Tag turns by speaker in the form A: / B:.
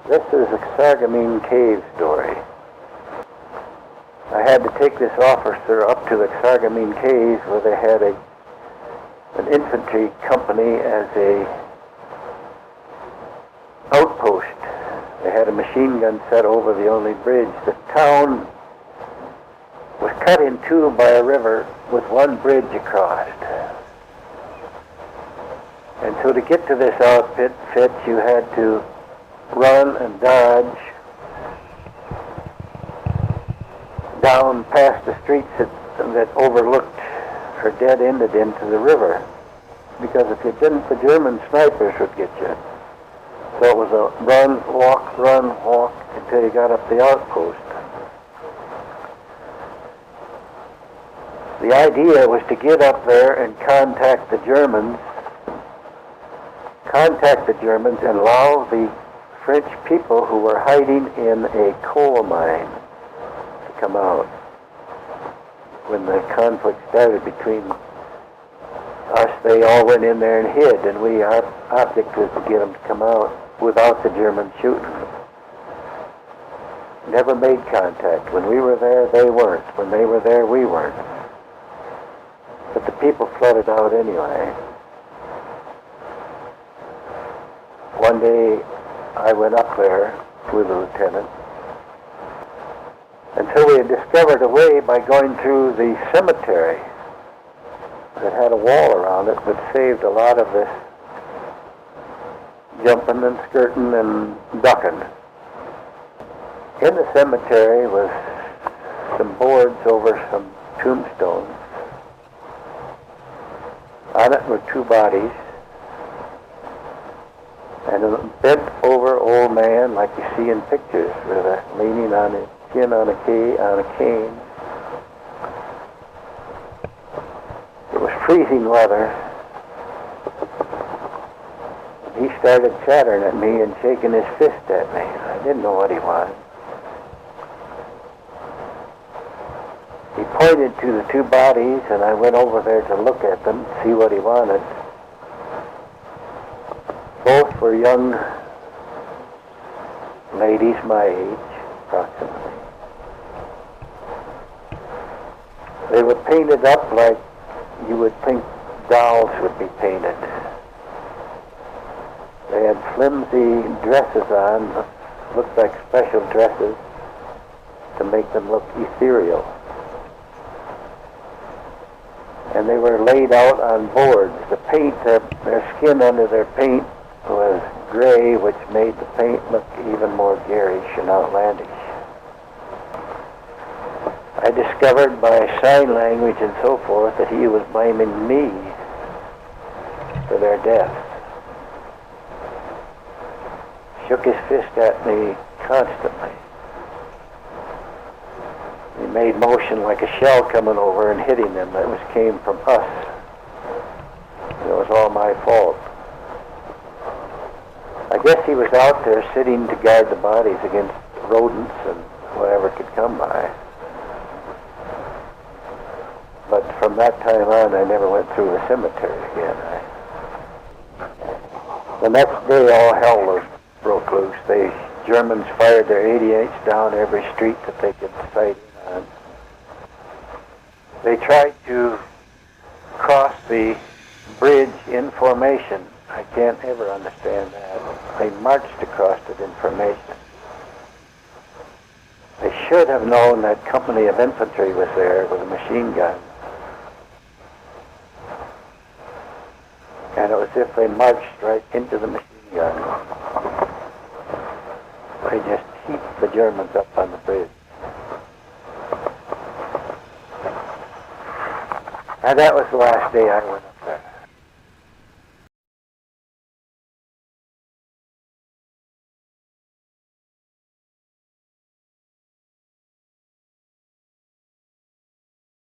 A: This is a Sarreguemines cave story. I had to take this officer up to the Sarreguemines caves where they had an infantry company as a outpost. They had a machine gun set over the only bridge. The town was cut in two by a river with one bridge across. And so to get to this outfit, you had to run and dodge down past the streets that overlooked or dead-ended into the river. Because if you didn't, the German snipers would get you. So it was a run, walk until you got up the outpost. The idea was to get up there and contact the Germans and allow the French people who were hiding in a coal mine to come out. When the conflict started between us, they all went in there and hid, and our object was to get them to come out without the Germans shooting them. Never made contact. When we were there, they weren't. When they were there, we weren't. But the people flooded out anyway. One day, I went up there with the lieutenant until we had discovered a way by going through the cemetery that had a wall around it that saved a lot of this jumping and skirting and ducking. In the cemetery was some boards over some tombstones. On it were two bodies and a bent-over old man like you see in pictures, leaning on his chin on a cane. It was freezing weather. He started chattering at me and shaking his fist at me. I didn't know what he wanted. He pointed to the two bodies, and I went over there to look at them, see what he wanted. Both were young ladies my age, approximately. They were painted up like you would think dolls would be painted. They had flimsy dresses on, looked like special dresses to make them look ethereal. And they were laid out on boards. The paint, their skin under their paint was gray, which made the paint look even more garish and outlandish. I discovered by sign language and so forth that he was blaming me for their death. Shook his fist at me constantly. He made motion like a shell coming over and hitting them. That came from us. It was all my fault. I guess he was out there sitting to guard the bodies against rodents and whatever could come by. But from that time on, I never went through the cemetery again. The next day, all hell broke loose. The Germans fired their 88s down every street that they could sight on. They tried to cross the bridge in formation. I can't ever understand that. They marched across it in formation. They should have known that company of infantry was there with a machine gun. And it was as if they marched right into the machine gun. They just heaped the Germans up on the bridge. And that was the last day I went up.